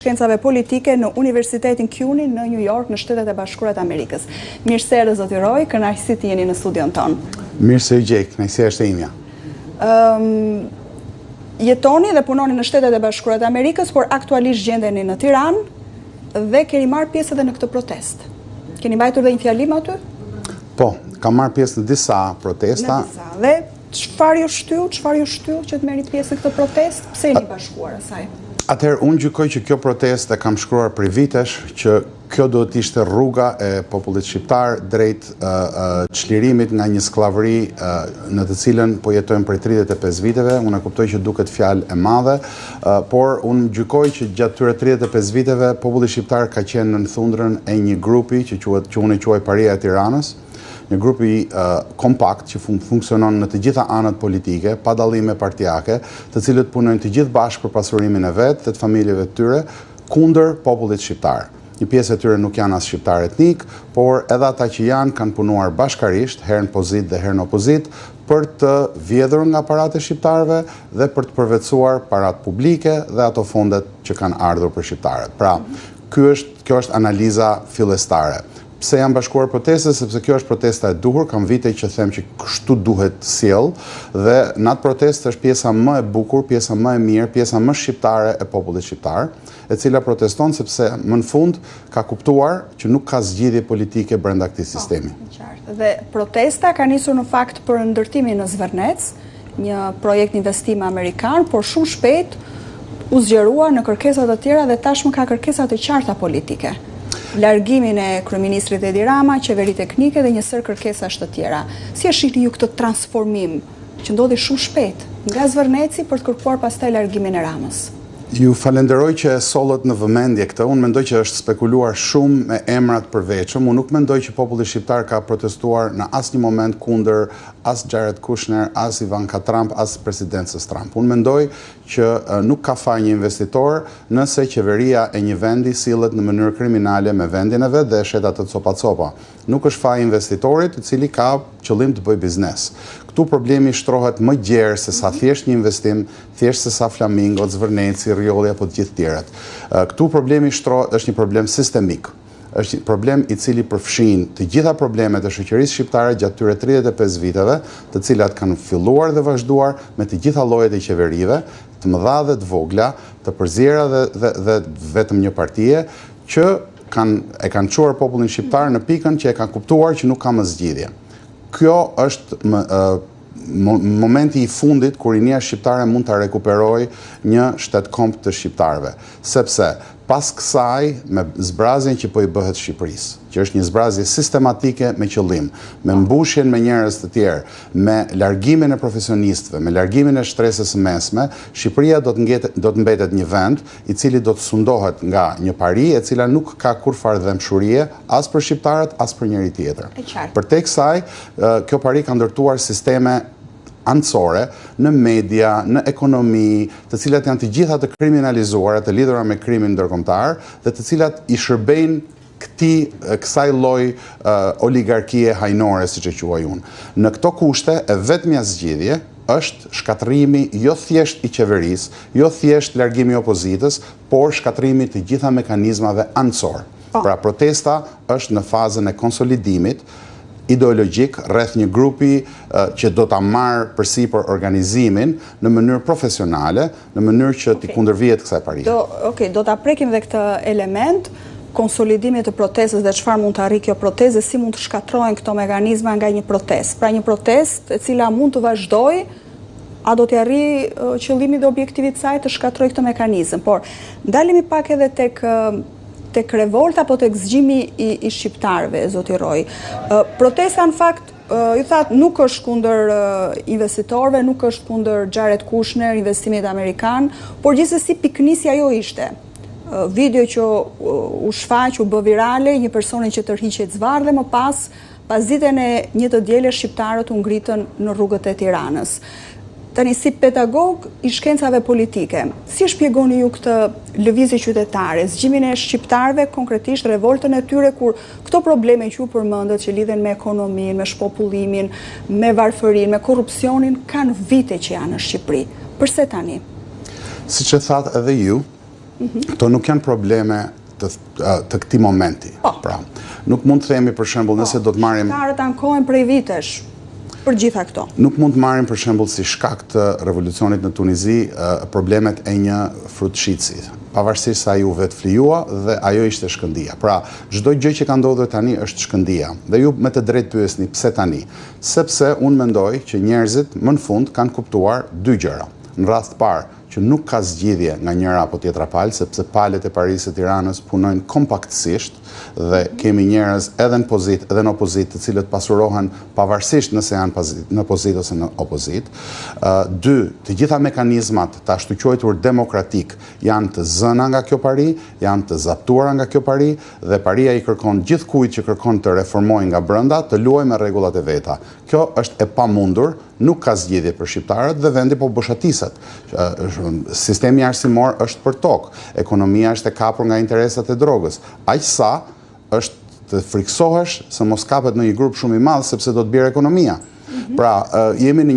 Shkencave politike në Universitetin CUNY në New York në Shtetet e Bashkuara të Amerikës. Mirë se erdhët zoti Roy, kënaqësi të jeni në studion ton. Mirë se u gjej, kënaqësia është e imja. Jetoni dhe punoni në Shtetet e Bashkuara të Amerikës, por aktualisht gjendeni në Tiranë dhe keni marrë pjesë edhe në këtë protestë. Keni mbajtur dhe një fjalim aty? Po, kam marrë pjesë në disa protesta. Në disa. Dhe çfarë ju shtyll që të merrni pjesë në këtë protestë? Pse jeni bashkuar asaj? Atëherë, unë gjykoj që kjo protestë e kam shkruar prej vitesh që kjo do të ishte rruga e popullit shqiptar drejt çlirimit nga një skllavëri në të cilën po jetojmë prej 35 viteve. Unë e kuptoj që duket fjalë e madhe, por unë gjykoj që gjatë këtyre 35 viteve populli shqiptar ka qenë në thundrën e një grupi që unë e quaj Paria e Tiranës, një grupi kompakt që funksionon në të gjitha anët politike, pa dallime partijake, të cilët punojnë të gjithë bashkë për pasurimin e vetë dhe të familjeve të tyre kundër popullit shqiptar. Një pjesë e tyre nuk janë as shqiptar etnik, por edhe ata që janë kanë punuar bashkarisht, herë në pozit dhe herë në opozit, për të vjedhur nga paratë e shqiptarëve dhe për të përvetësuar paratë publike dhe ato fondet që kanë ardhur për shqiptarët. Pra, kjo është analiza fillestare. Pse jam bashkuar protestës, sepse kjo është protesta e duhur, kam vite që them që kështu duhet sjell, dhe në atë protestë është pjesa më e bukur, pjesa më e mirë, pjesa më shqiptare e popullit shqiptar, e cila proteston sepse më në fund ka kuptuar që nuk ka zgjidhje politike brenda këtij sistemi. Dhe protesta ka nisur në fakt për ndërtimin në Zvërnec, një projekt investime amerikan, por shumë shpejt u zgjerua në kërkesa të tjera dhe tashmë ka kërkesa të qarta politike. Largimin e kryeministrit Edi Rama, qeveri teknike dhe një sër kërkesash të tjera. Si e shihni ju këtë transformim që ndodhi shumë shpejt nga Zvërneci për të kërkuar pastaj largimin e Ramës? Ju falenderoj që e sollët në vëmendje këtë. Unë mendoj që është spekuluar shumë me emra të përveçëm. Unë nuk mendoj që populli shqiptar ka protestuar në asnjë moment kundër as Jared Kushner, as Ivanka Trump, as presidencës Trump. Unë mendoj që nuk ka faj një investitor nëse qeveria e një vendi sillet në mënyrë kriminale me vendin e vet dhe shet atë copa-copa. Nuk është faj investitorit i cili ka qëllim të bëjë biznes. Këtu problemi shtrohet më gjerë se sa thjesht një investim, thjesht se sa Flamingo, Zvërneci, Rjolli apo të gjithë tjerët. Këtu problemi është një problem sistemik. Është një problem i cili përfshin të gjitha problemet e shoqërisë shqiptare gjatë këtyre 35 viteve, të cilat kanë filluar dhe vazhduar me të gjitha llojet e qeverive, të mëdha dhe të vogla, të përziera dhe vetëm një partie, që e kanë çuar popullin shqiptar në pikën që e kanë kuptuar që nuk ka më zgjidhje. Kjo është momenti i fundit kur rinia shqiptare mund ta rekuperojë një shtetkomb të shqiptarëve, sepse pas kësaj, me zbrazjen që po i bëhet Shqipërisë, që është një zbrazje sistematike me qëllim, me mbushjen me njerëz të tjerë, me largimin e profesionistëve, me largimin e shtresës së mesme, Shqipëria do të mbetet një vend i cili do të sundohet nga një pari e cila nuk ka kurfar dëmshurie as për shqiptarët, as për njëri tjetër. Për tek kësaj, kjo pari ka ndërtuar sisteme anësore në media, në ekonomi, të cilat janë të gjitha të kriminalizuara, të lidhura me krimin ndërkombëtar dhe të cilat i shërbejnë kësaj lloj oligarkie hajnore, siç e quaj unë. Në këto kushte, e vetmja zgjidhje është shkatërrimi jo thjesht i qeverisë, jo thjesht largimi i opozitës, por shkatërrimi të gjitha mekanizmave anësor. Pra protesta është në fazën e konsolidimit ideologjik rreth një grupi që do ta marrë përsipër organizimin në mënyrë profesionale, në mënyrë që t'i kundërvihet kësaj parie. Do ta prekim dhe këtë element, konsolidimit të protestës dhe çfarë mund të arrijë kjo protestë, si mund të shkatrohen këto mekanizma nga një protestë. Pra një protestë e cila mund të vazhdojë, a do t'i arrijë qëllimin dhe objektivit të saj të shkatrojë këtë mekanizëm. Por ndalemi pak edhe tek revolta apo tek zgjimi i shqiptarëve, zoti Roy. Protesta në fakt, ju thatë, nuk është kundër investitorëve, nuk është kundër Jared Kushner, investimit amerikan, por gjithsesi piknisja jo ishte. Video që u shfaq, u bë virale, një personi që tërhiqet zvarr dhe më pas ditën e një të diele shqiptarët u ngritën në rrugët e Tiranës. Tani, si pedagog i shkencave politike, si shpjegoni ju këtë lëvizje qytetare, zgjimin e shqiptarëve, konkretisht revoltën e tyre, kur këto probleme që ju përmendët që lidhen me ekonominë, me shpopullimin, me varfërinë, me korrupsionin, kanë vite që janë në Shqipëri. Përse tani? Siç e thatë edhe ju, Këto nuk janë probleme të këtij momenti. Pra, nuk mund të themi për shembull nëse do të marrim shqiptarët ankohen prej vitesh për gjitha këto. Nuk mund të marrim për shembull si shkak të revolucionit në Tunizi problemet e një frutshitsi, pavarësisht se ai u vetë flijua dhe ajo ishte shkëndia. Pra, çdo gjë që ka ndodhur tani është shkëndia. Dhe ju me të drejtë pyesni pse tani? Sepse unë mendoj që njerëzit më në fund kanë kuptuar dy gjëra. Në rast të parë, që nuk ka zgjidhje nga njëra apo tjetra palë, sepse palët e Parisit e Tiranës punojnë kompaktësisht dhe kemi njerëz edhe në pozitë edhe në opozitë të cilët pasurohen pavarësisht nëse janë në pozitë ose në opozitë. Dy, të gjitha mekanizmat të ashtu quajtur demokratik janë të zëna nga kjo pari, janë të zaptuara nga kjo pari dhe paria i kërkon gjithkujt që kërkon të reformojë nga brenda të luajë me rregullat e veta. Kjo është e pamundur, nuk ka zgjidhje për shqiptarët dhe vendi po boshatiset. Sistemi arsimor është për tokë, ekonomia është e kapur nga interesat e drogës. Aq sa është të friksohesh se mos kapet në një grup shumë i madh sepse do të bjerë ekonomia. Pra, jemi në